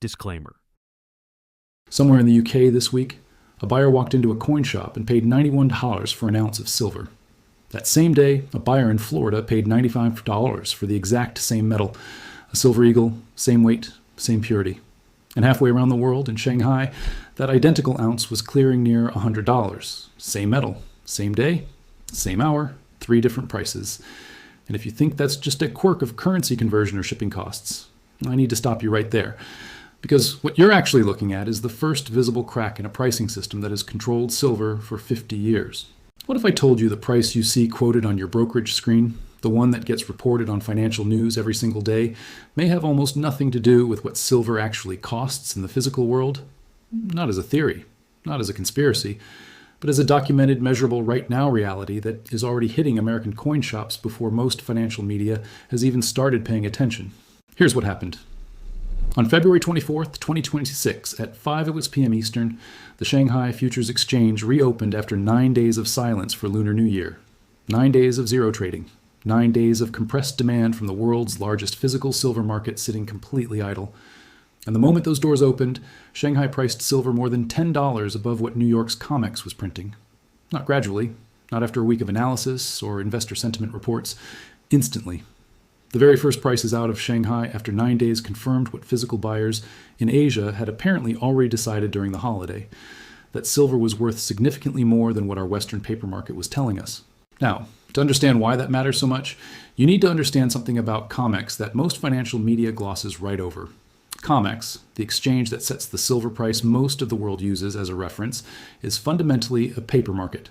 Disclaimer. Somewhere in the UK this week, a buyer walked into a coin shop and paid $91 for an ounce of silver. That same day, a buyer in Florida paid $95 for the exact same metal, a silver eagle, same weight, same purity. And halfway around the world, in Shanghai, that identical ounce was clearing near $100. Same metal, same day, same hour, 3 different prices. And if you think that's just a quirk of currency conversion or shipping costs, I need to stop you right there. Because what you're actually looking at is the first visible crack in a pricing system that has controlled silver for 50 years. What if I told you the price you see quoted on your brokerage screen, the one that gets reported on financial news every single day, may have almost nothing to do with what silver actually costs in the physical world? Not as a theory, not as a conspiracy, but as a documented, measurable right-now reality that is already hitting American coin shops before most financial media has even started paying attention. Here's what happened. On February 24th, 2026, at 5:00 p.m. Eastern, the Shanghai Futures Exchange reopened after 9 days of silence for Lunar New Year. 9 days of zero trading. 9 days of compressed demand from the world's largest physical silver market sitting completely idle. And the moment those doors opened, Shanghai priced silver more than $10 above what New York's Comex was printing. Not gradually, not after a week of analysis or investor sentiment reports, instantly. The very first prices out of Shanghai after 9 days confirmed what physical buyers in Asia had apparently already decided during the holiday, that silver was worth significantly more than what our Western paper market was telling us. Now, to understand why that matters so much, you need to understand something about Comex that most financial media glosses right over. Comex, the exchange that sets the silver price most of the world uses as a reference, is fundamentally a paper market.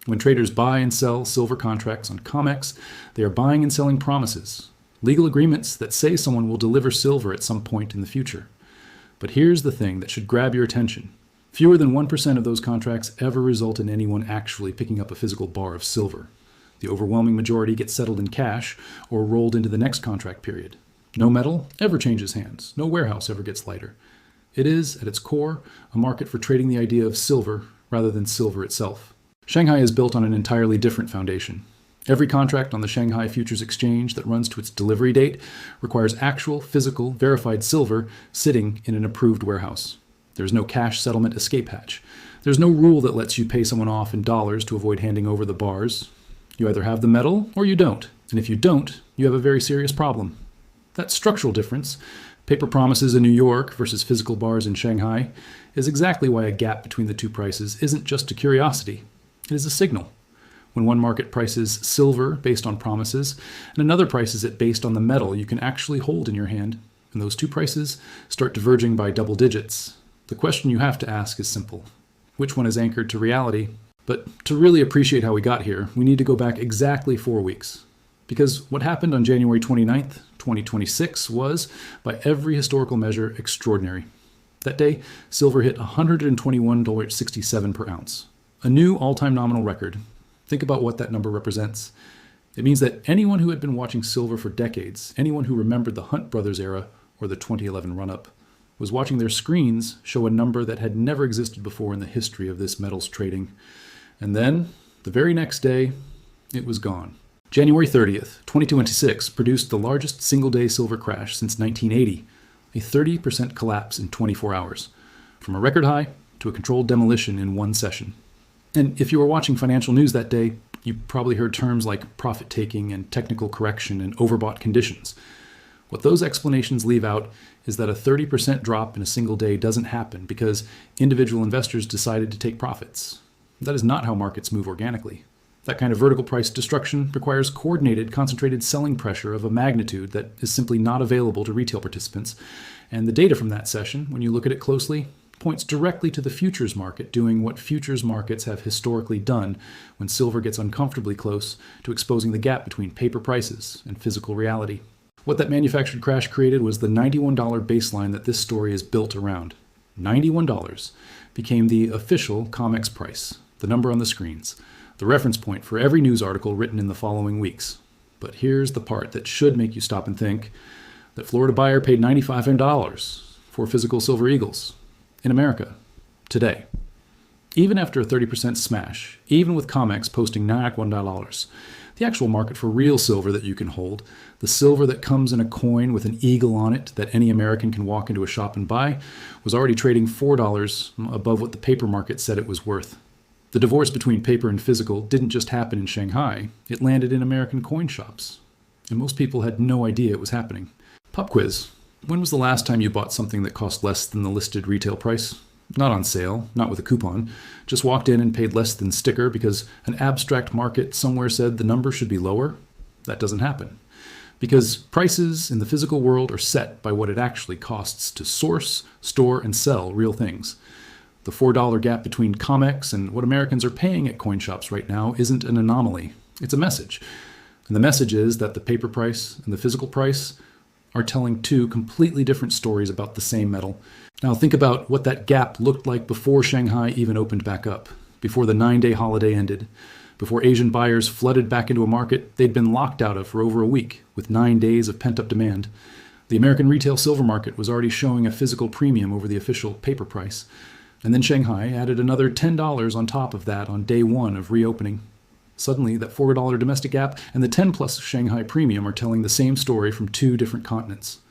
When traders buy and sell silver contracts on Comex, they are buying and selling promises, legal agreements that say someone will deliver silver at some point in the future. But here's the thing that should grab your attention. Fewer than 1% of those contracts ever result in anyone actually picking up a physical bar of silver. The overwhelming majority gets settled in cash or rolled into the next contract period. No metal ever changes hands. No warehouse ever gets lighter. It is, at its core, a market for trading the idea of silver rather than silver itself. Shanghai is built on an entirely different foundation. Every contract on the Shanghai Futures Exchange that runs to its delivery date requires actual, physical, verified silver sitting in an approved warehouse. There's no cash settlement escape hatch. There's no rule that lets you pay someone off in dollars to avoid handing over the bars. You either have the metal or you don't. And if you don't, you have a very serious problem. That structural difference, paper promises in New York versus physical bars in Shanghai, is exactly why a gap between the two prices isn't just a curiosity. It is a signal. When one market prices silver based on promises, and another prices it based on the metal you can actually hold in your hand, and those two prices start diverging by double digits, the question you have to ask is simple. Which one is anchored to reality? But to really appreciate how we got here, we need to go back exactly 4 weeks. Because what happened on January 29th, 2026 was, by every historical measure, extraordinary. That day, silver hit $121.67 per ounce, a new all-time nominal record. Think about what that number represents. It means that anyone who had been watching silver for decades, anyone who remembered the Hunt Brothers era or the 2011 run-up, was watching their screens show a number that had never existed before in the history of this metals trading. And then, the very next day, it was gone. January 30th, 2026 produced the largest single-day silver crash since 1980, a 30% collapse in 24 hours, from a record high to a controlled demolition in one session. And if you were watching financial news that day, you probably heard terms like profit-taking and technical correction and overbought conditions. What those explanations leave out is that a 30% drop in a single day doesn't happen because individual investors decided to take profits. That is not how markets move organically. That kind of vertical price destruction requires coordinated, concentrated selling pressure of a magnitude that is simply not available to retail participants. And the data from that session, when you look at it closely, points directly to the futures market doing what futures markets have historically done when silver gets uncomfortably close to exposing the gap between paper prices and physical reality. What that manufactured crash created was the $91 baseline that this story is built around. $91 became the official Comex price, the number on the screens, the reference point for every news article written in the following weeks. But here's the part that should make you stop and think: that Florida buyer paid $95 for physical silver eagles in America today. Even after a 30% smash, even with Comex posting $91, The actual market for real silver that you can hold, the silver that comes in a coin with an eagle on it that any American can walk into a shop and buy, was already trading $4 above what the paper market said it was worth. The divorce between paper and physical didn't just happen in Shanghai, it landed in American coin shops. And most people had no idea it was happening. Pop quiz. When was the last time you bought something that cost less than the listed retail price? Not on sale, not with a coupon. Just walked in and paid less than sticker because an abstract market somewhere said the number should be lower? That doesn't happen. Because prices in the physical world are set by what it actually costs to source, store, and sell real things. The $4 gap between Comex and what Americans are paying at coin shops right now isn't an anomaly. It's a message. And the message is that the paper price and the physical price are telling two completely different stories about the same metal. Now think about what that gap looked like before Shanghai even opened back up, before the 9-day holiday ended, before Asian buyers flooded back into a market they'd been locked out of for over a week, with 9 days of pent-up demand. The American retail silver market was already showing a physical premium over the official paper price. And then Shanghai added another $10 on top of that on day one of reopening. Suddenly, that $4 domestic gap and the 10-plus Shanghai premium are telling the same story from two different continents.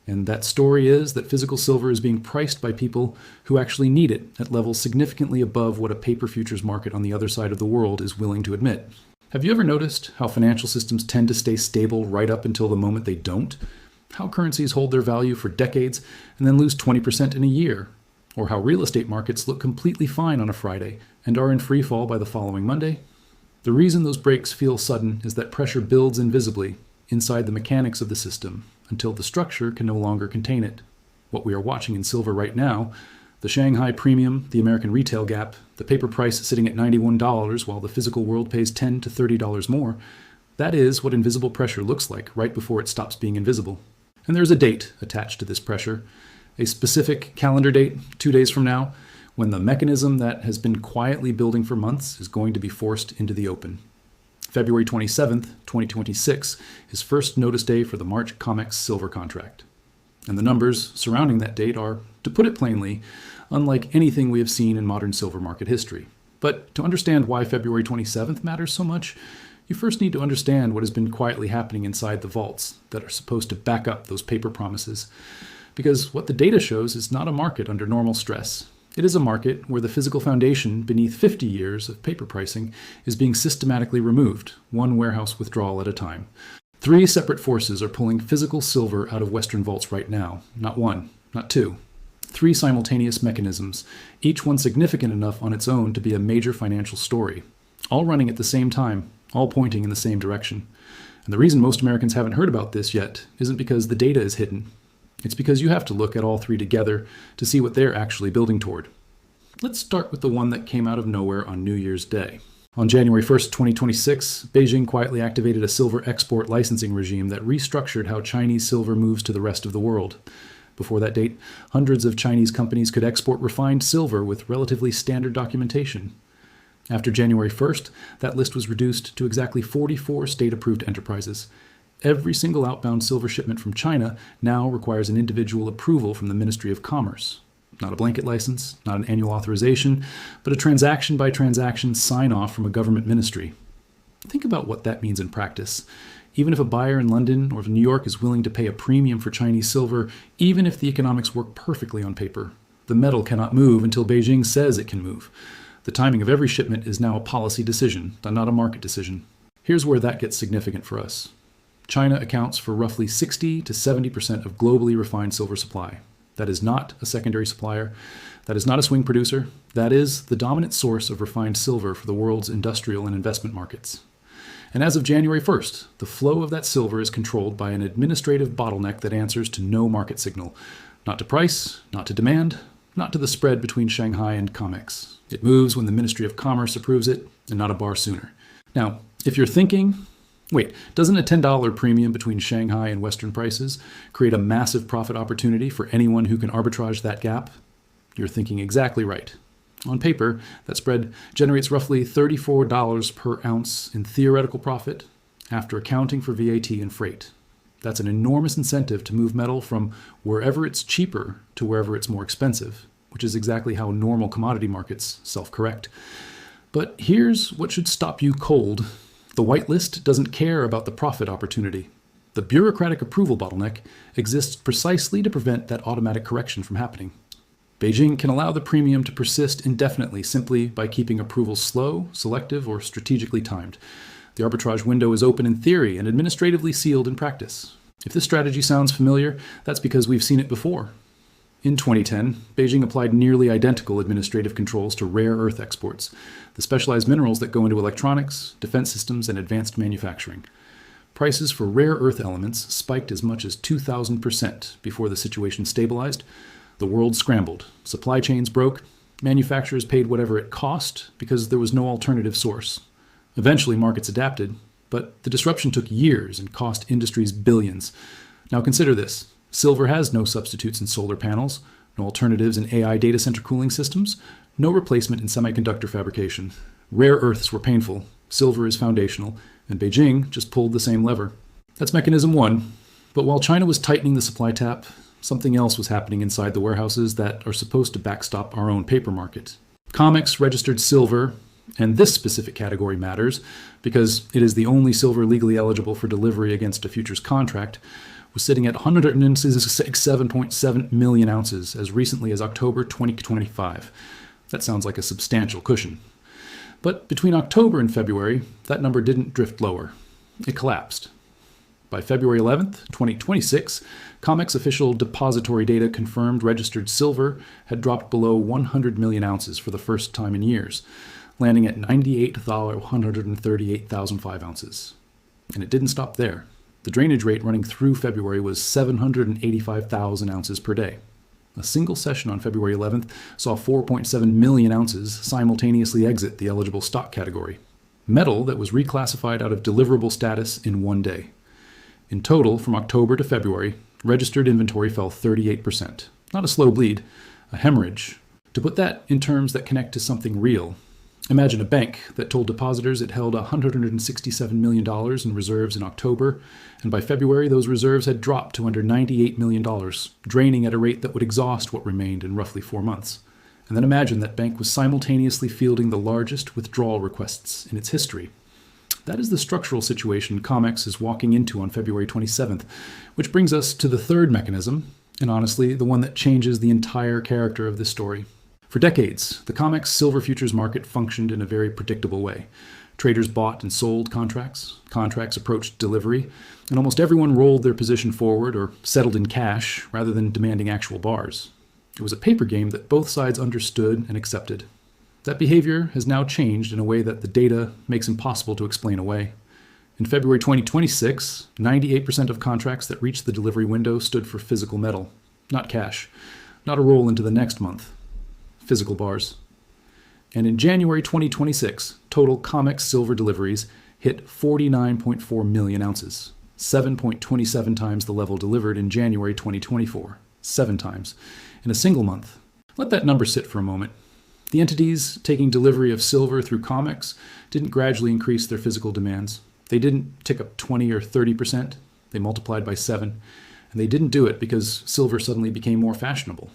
And that story is that physical silver is being priced by people who actually need it at levels significantly above what a paper futures market on the other side of the world is willing to admit. Have you ever noticed how financial systems tend to stay stable right up until the moment they don't? How currencies hold their value for decades and then lose 20% in a year? Or how real estate markets look completely fine on a Friday and are in free fall by the following Monday? The reason those breaks feel sudden is that pressure builds invisibly inside the mechanics of the system until the structure can no longer contain it. What we are watching in silver right now, the Shanghai premium, the American retail gap, the paper price sitting at $91 while the physical world pays $10 to $30 more, that is what invisible pressure looks like right before it stops being invisible. And there's a date attached to this pressure, a specific calendar date, 2 days from now, when the mechanism that has been quietly building for months is going to be forced into the open. February 27th, 2026 is first notice day for the March Comex silver contract. And the numbers surrounding that date are, to put it plainly, unlike anything we have seen in modern silver market history. But to understand why February 27th matters so much, you first need to understand what has been quietly happening inside the vaults that are supposed to back up those paper promises. Because what the data shows is not a market under normal stress. It is a market where the physical foundation beneath 50 years of paper pricing is being systematically removed, one warehouse withdrawal at a time. 3 separate forces are pulling physical silver out of Western vaults right now. Not one, not two. 3 simultaneous mechanisms, each one significant enough on its own to be a major financial story. All running at the same time, all pointing in the same direction. And the reason most Americans haven't heard about this yet isn't because the data is hidden. It's because you have to look at all 3 together to see what they're actually building toward. Let's start with the one that came out of nowhere on New Year's Day. On January 1st, 2026, Beijing quietly activated a silver export licensing regime that restructured how Chinese silver moves to the rest of the world. Before that date, hundreds of Chinese companies could export refined silver with relatively standard documentation. After January 1st, that list was reduced to exactly 44 state-approved enterprises. Every single outbound silver shipment from China now requires an individual approval from the Ministry of Commerce. Not a blanket license, not an annual authorization, but a transaction-by-transaction sign-off from a government ministry. Think about what that means in practice. Even if a buyer in London or New York is willing to pay a premium for Chinese silver, even if the economics work perfectly on paper, the metal cannot move until Beijing says it can move. The timing of every shipment is now a policy decision, not a market decision. Here's where that gets significant for us. China accounts for roughly 60 to 70% of globally refined silver supply. That is not a secondary supplier. That is not a swing producer. That is the dominant source of refined silver for the world's industrial and investment markets. And as of January 1st, the flow of that silver is controlled by an administrative bottleneck that answers to no market signal. Not to price, not to demand, not to the spread between Shanghai and Comex. It moves when the Ministry of Commerce approves it, and not a bar sooner. Now, if you're thinking, wait, doesn't a $10 premium between Shanghai and Western prices create a massive profit opportunity for anyone who can arbitrage that gap? You're thinking exactly right. On paper, that spread generates roughly $34 per ounce in theoretical profit after accounting for VAT and freight. That's an enormous incentive to move metal from wherever it's cheaper to wherever it's more expensive, which is exactly how normal commodity markets self-correct. But here's what should stop you cold The whitelist doesn't care about the profit opportunity. The bureaucratic approval bottleneck exists precisely to prevent that automatic correction from happening. Beijing can allow the premium to persist indefinitely simply by keeping approvals slow, selective, or strategically timed. The arbitrage window is open in theory and administratively sealed in practice. If this strategy sounds familiar, that's because we've seen it before. In 2010, Beijing applied nearly identical administrative controls to rare earth exports, the specialized minerals that go into electronics, defense systems, and advanced manufacturing. Prices for rare earth elements spiked as much as 2,000% before the situation stabilized. The world scrambled, supply chains broke, manufacturers paid whatever it cost because there was no alternative source. Eventually, markets adapted, but the disruption took years and cost industries billions. Now consider this. Silver has no substitutes in solar panels, no alternatives in AI data center cooling systems, no replacement in semiconductor fabrication. Rare earths were painful, silver is foundational, and Beijing just pulled the same lever. That's mechanism one. But while China was tightening the supply tap, something else was happening inside the warehouses that are supposed to backstop our own paper market. Comex registered silver, and this specific category matters because it is the only silver legally eligible for delivery against a futures contract, was sitting at 167.7 million ounces as recently as October 2025. That sounds like a substantial cushion. But between October and February, that number didn't drift lower. It collapsed. By February 11th, 2026, Comex official depository data confirmed registered silver had dropped below 100 million ounces for the first time in years, landing at 138,005 ounces. And it didn't stop there. The drainage rate running through February was 785,000 ounces per day. A single session on February 11th saw 4.7 million ounces simultaneously exit the eligible stock category. Metal that was reclassified out of deliverable status in one day. In total, from October to February, registered inventory fell 38%. Not a slow bleed, a hemorrhage. To put that in terms that connect to something real, imagine a bank that told depositors it held $167 million in reserves in October, and by February those reserves had dropped to under $98 million, draining at a rate that would exhaust what remained in roughly 4 months. And then imagine that bank was simultaneously fielding the largest withdrawal requests in its history. That is the structural situation Comex is walking into on February 27th, which brings us to the third mechanism, and honestly, the one that changes the entire character of this story. For decades, the Comex silver futures market functioned in a very predictable way. Traders bought and sold contracts, contracts approached delivery, and almost everyone rolled their position forward or settled in cash rather than demanding actual bars. It was a paper game that both sides understood and accepted. That behavior has now changed in a way that the data makes impossible to explain away. In February 2026, 98% of contracts that reached the delivery window stood for physical metal, not cash, not a roll into the next month. Physical bars. And in January 2026, total Comex silver deliveries hit 49.4 million ounces, 7.27 times the level delivered in January 2024, 7 times, in a single month. Let that number sit for a moment. The entities taking delivery of silver through Comex didn't gradually increase their physical demands. They didn't tick up 20 or 30%. They multiplied by 7. And they didn't do it because silver suddenly became more fashionable.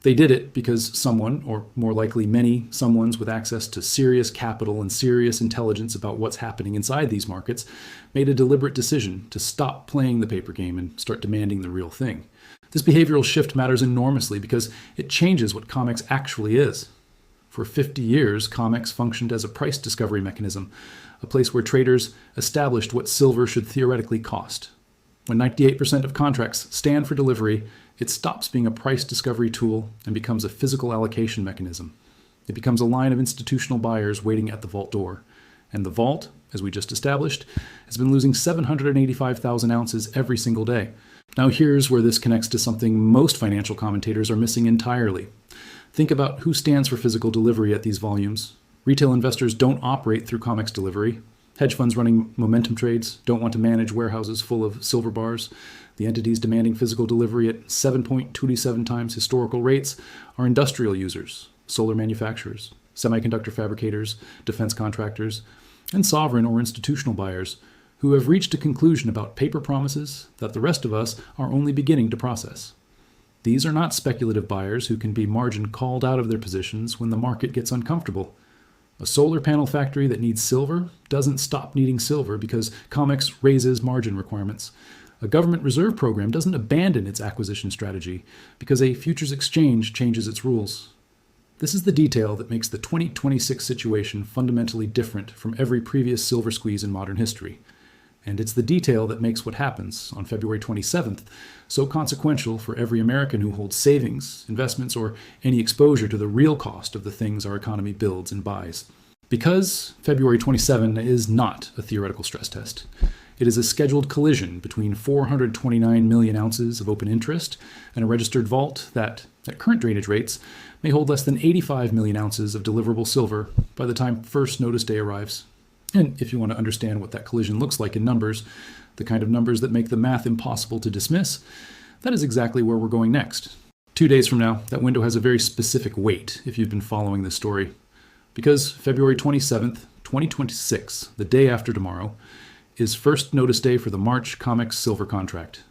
They did it because someone, or more likely many someones with access to serious capital and serious intelligence about what's happening inside these markets, made a deliberate decision to stop playing the paper game and start demanding the real thing. This behavioral shift matters enormously because it changes what Comex actually is. For 50 years, Comex functioned as a price discovery mechanism, a place where traders established what silver should theoretically cost. When 98% of contracts stand for delivery, it stops being a price discovery tool and becomes a physical allocation mechanism. It becomes a line of institutional buyers waiting at the vault door. And the vault, as we just established, has been losing 785,000 ounces every single day. Now here's where this connects to something most financial commentators are missing entirely. Think about who stands for physical delivery at these volumes. Retail investors don't operate through Comex delivery. Hedge funds running momentum trades don't want to manage warehouses full of silver bars. The entities demanding physical delivery at 7.27 times historical rates are industrial users, solar manufacturers, semiconductor fabricators, defense contractors, and sovereign or institutional buyers who have reached a conclusion about paper promises that the rest of us are only beginning to process. These are not speculative buyers who can be margin called out of their positions when the market gets uncomfortable. A solar panel factory that needs silver doesn't stop needing silver because Comex raises margin requirements. A government reserve program doesn't abandon its acquisition strategy because a futures exchange changes its rules. This is the detail that makes the 2026 situation fundamentally different from every previous silver squeeze in modern history. And it's the detail that makes what happens on February 27th so consequential for every American who holds savings, investments, or any exposure to the real cost of the things our economy builds and buys. Because February 27 is not a theoretical stress test. It is a scheduled collision between 429 million ounces of open interest and a registered vault that, at current drainage rates, may hold less than 85 million ounces of deliverable silver by the time first notice day arrives. And if you want to understand what that collision looks like in numbers, the kind of numbers that make the math impossible to dismiss, that is exactly where we're going next. 2 days from now, that window has a very specific weight if you've been following this story. Because February 27th, 2026, the day after tomorrow, is first notice day for the March Comex silver contract.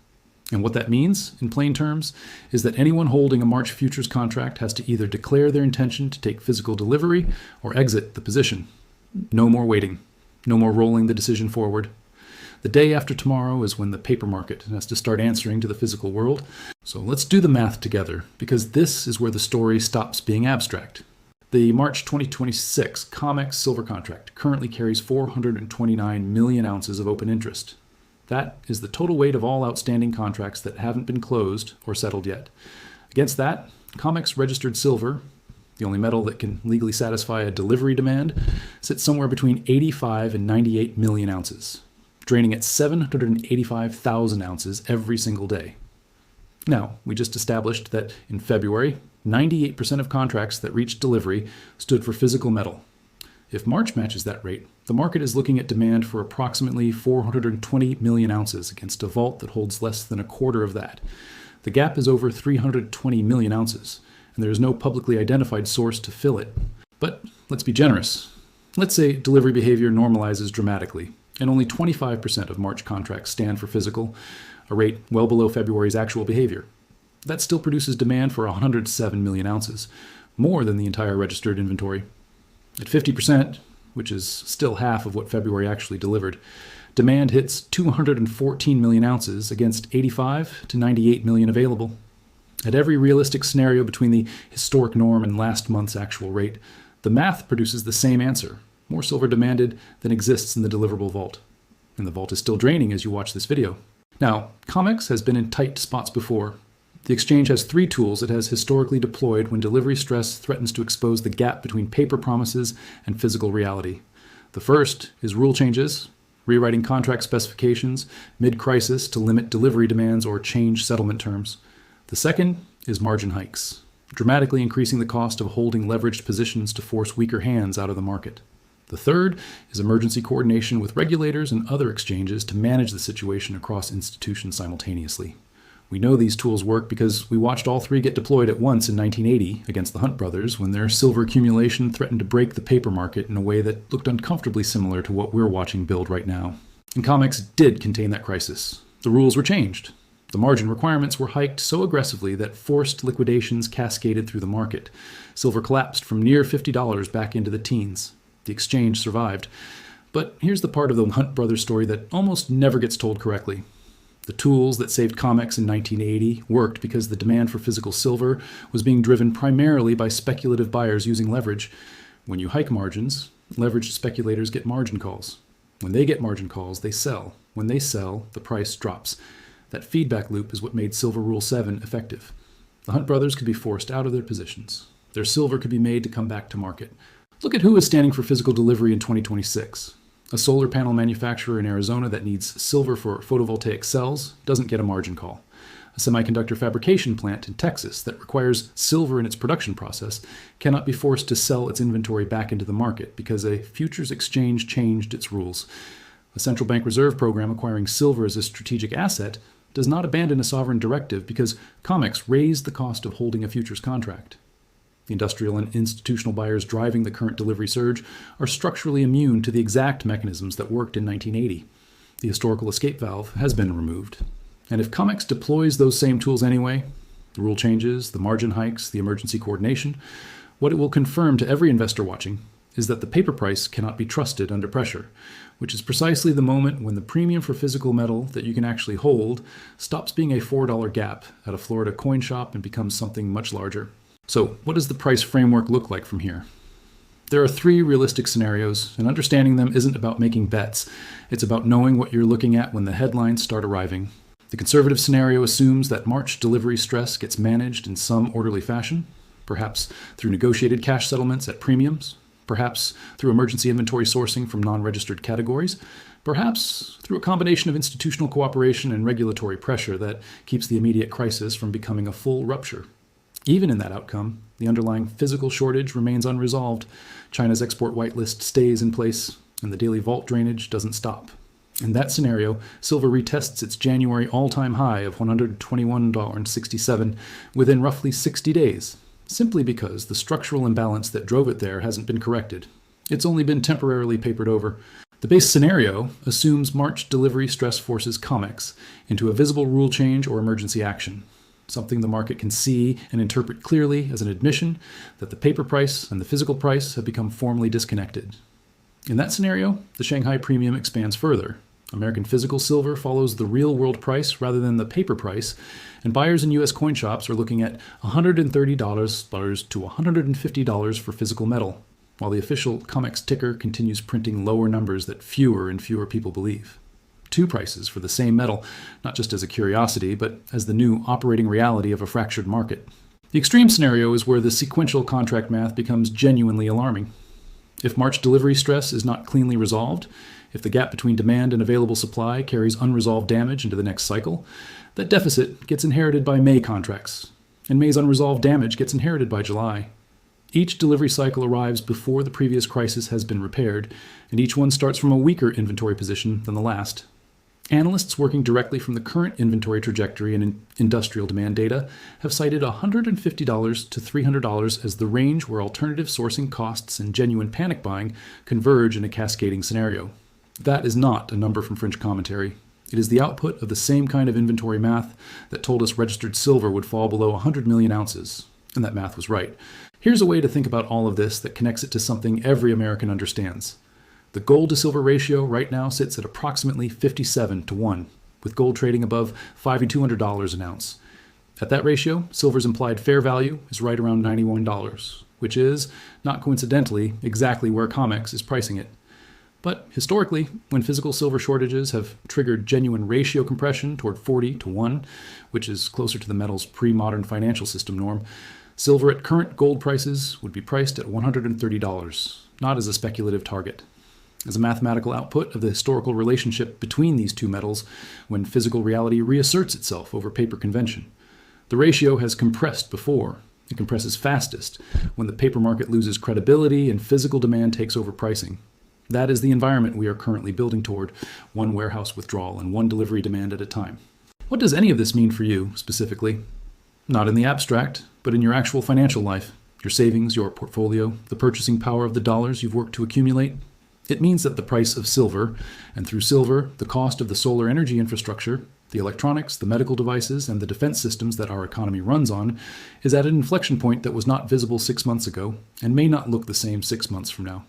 And what that means, in plain terms, is that anyone holding a March futures contract has to either declare their intention to take physical delivery or exit the position. No more waiting. No more rolling the decision forward. The day after tomorrow is when the paper market has to start answering to the physical world. So let's do the math together, because this is where the story stops being abstract. The March 2026 Comex silver contract currently carries 429 million ounces of open interest. That is the total weight of all outstanding contracts that haven't been closed or settled yet. Against that, Comex registered silver, the only metal that can legally satisfy a delivery demand, sits somewhere between 85 and 98 million ounces, draining at 785,000 ounces every single day. Now, we just established that in February, 98% of contracts that reached delivery stood for physical metal. If March matches that rate, the market is looking at demand for approximately 420 million ounces against a vault that holds less than a quarter of that. The gap is over 320 million ounces, and there is no publicly identified source to fill it. But let's be generous. Let's say delivery behavior normalizes dramatically, and only 25% of March contracts stand for physical, a rate well below February's actual behavior. That still produces demand for 107 million ounces, more than the entire registered inventory. At 50%, which is still half of what February actually delivered, demand hits 214 million ounces against 85 to 98 million available. At every realistic scenario between the historic norm and last month's actual rate, the math produces the same answer: more silver demanded than exists in the deliverable vault. And the vault is still draining as you watch this video. Now, Comex has been in tight spots before. The exchange has 3 tools it has historically deployed when delivery stress threatens to expose the gap between paper promises and physical reality. The first is rule changes, rewriting contract specifications mid-crisis to limit delivery demands or change settlement terms. The second is margin hikes, dramatically increasing the cost of holding leveraged positions to force weaker hands out of the market. The third is emergency coordination with regulators and other exchanges to manage the situation across institutions simultaneously. We know these tools work because we watched all 3 get deployed at once in 1980 against the Hunt brothers when their silver accumulation threatened to break the paper market in a way that looked uncomfortably similar to what we're watching build right now. And Comex did contain that crisis. The rules were changed. The margin requirements were hiked so aggressively that forced liquidations cascaded through the market. Silver collapsed from near $50 back into the teens. The exchange survived. But here's the part of the Hunt brothers story that almost never gets told correctly. The tools that saved Comex in 1980 worked because the demand for physical silver was being driven primarily by speculative buyers using leverage. When you hike margins, leveraged speculators get margin calls. When they get margin calls, they sell. When they sell, the price drops. That feedback loop is what made Silver Rule 7 effective. The Hunt brothers could be forced out of their positions. Their silver could be made to come back to market. Look at who is standing for physical delivery in 2026. A solar panel manufacturer in Arizona that needs silver for photovoltaic cells doesn't get a margin call. A semiconductor fabrication plant in Texas that requires silver in its production process cannot be forced to sell its inventory back into the market because a futures exchange changed its rules. A central bank reserve program acquiring silver as a strategic asset does not abandon a sovereign directive because Comex raised the cost of holding a futures contract. The industrial and institutional buyers driving the current delivery surge are structurally immune to the exact mechanisms that worked in 1980. The historical escape valve has been removed. And if Comex deploys those same tools anyway, the rule changes, the margin hikes, the emergency coordination, what it will confirm to every investor watching is that the paper price cannot be trusted under pressure, which is precisely the moment when the premium for physical metal that you can actually hold stops being a $4 gap at a Florida coin shop and becomes something much larger. So, what does the price framework look like from here? There are three realistic scenarios, and understanding them isn't about making bets. It's about knowing what you're looking at when the headlines start arriving. The conservative scenario assumes that March delivery stress gets managed in some orderly fashion, perhaps through negotiated cash settlements at premiums, perhaps through emergency inventory sourcing from non-registered categories, perhaps through a combination of institutional cooperation and regulatory pressure that keeps the immediate crisis from becoming a full rupture. Even in that outcome, the underlying physical shortage remains unresolved. China's export whitelist stays in place, and the daily vault drainage doesn't stop. In that scenario, silver retests its January all-time high of $121.67 within roughly 60 days, simply because the structural imbalance that drove it there hasn't been corrected. It's only been temporarily papered over. The base scenario assumes March delivery stress forces Comex into a visible rule change or emergency action, something the market can see and interpret clearly as an admission that the paper price and the physical price have become formally disconnected. In that scenario, the Shanghai premium expands further. American physical silver follows the real-world price rather than the paper price, and buyers in U.S. coin shops are looking at $130 to $150 for physical metal, while the official Comex ticker continues printing lower numbers that fewer and fewer people believe. Two prices for the same metal, not just as a curiosity, but as the new operating reality of a fractured market. The extreme scenario is where the sequential contract math becomes genuinely alarming. If March delivery stress is not cleanly resolved, if the gap between demand and available supply carries unresolved damage into the next cycle, that deficit gets inherited by May contracts, and May's unresolved damage gets inherited by July. Each delivery cycle arrives before the previous crisis has been repaired, and each one starts from a weaker inventory position than the last. Analysts working directly from the current inventory trajectory and industrial demand data have cited $150 to $300 as the range where alternative sourcing costs and genuine panic buying converge in a cascading scenario. That is not a number from French commentary. It is the output of the same kind of inventory math that told us registered silver would fall below 100 million ounces, and that math was right. Here's a way to think about all of this that connects it to something every American understands. The gold to silver ratio right now sits at approximately 57 to 1, with gold trading above $5,200 an ounce. At that ratio, silver's implied fair value is right around $91, which is, not coincidentally, exactly where Comex is pricing it. But historically, when physical silver shortages have triggered genuine ratio compression toward 40 to 1, which is closer to the metal's pre-modern financial system norm, silver at current gold prices would be priced at $130, not as a speculative target. As a mathematical output of the historical relationship between these two metals when physical reality reasserts itself over paper convention. The ratio has compressed before. It compresses fastest when the paper market loses credibility and physical demand takes over pricing. That is the environment we are currently building toward, one warehouse withdrawal and one delivery demand at a time. What does any of this mean for you, specifically? Not in the abstract, but in your actual financial life, your savings, your portfolio, the purchasing power of the dollars you've worked to accumulate. It means that the price of silver, and through silver, the cost of the solar energy infrastructure, the electronics, the medical devices, and the defense systems that our economy runs on, is at an inflection point that was not visible 6 months ago, and may not look the same 6 months from now.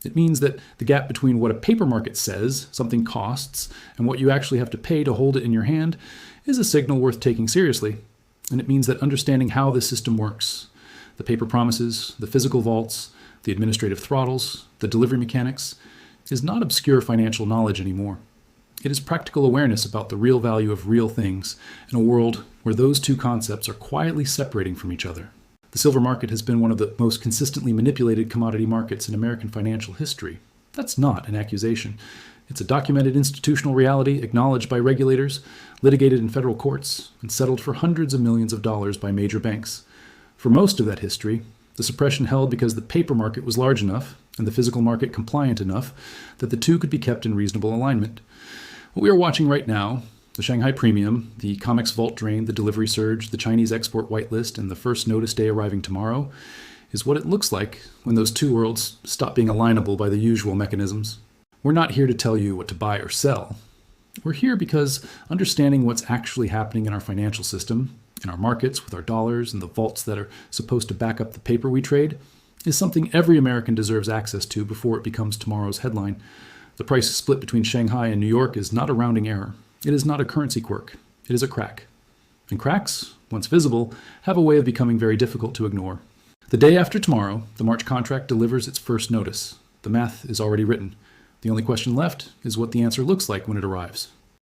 It means that the gap between what a paper market says something costs and what you actually have to pay to hold it in your hand is a signal worth taking seriously. And it means that understanding how the system works, the paper promises, the physical vaults, the administrative throttles, the delivery mechanics, is not obscure financial knowledge anymore. It is practical awareness about the real value of real things in a world where those two concepts are quietly separating from each other. The silver market has been one of the most consistently manipulated commodity markets in American financial history. That's not an accusation. It's a documented institutional reality acknowledged by regulators, litigated in federal courts, and settled for hundreds of millions of dollars by major banks. For most of that history, the suppression held because the paper market was large enough and the physical market compliant enough that the two could be kept in reasonable alignment. What we are watching right now, the Shanghai premium, the Comex vault drain, the delivery surge, the Chinese export whitelist, and the first notice day arriving tomorrow, is what it looks like when those two worlds stop being alignable by the usual mechanisms. We're not here to tell you what to buy or sell. We're here because understanding what's actually happening in our financial system, in our markets with our dollars and the vaults that are supposed to back up the paper we trade, is something every American deserves access to before it becomes tomorrow's headline. The price split between Shanghai and New York is not a rounding error. It is not a currency quirk. It is a crack. And cracks, once visible, have a way of becoming very difficult to ignore. The day after tomorrow, the March contract delivers its first notice. The math is already written. The only question left is what the answer looks like when it arrives.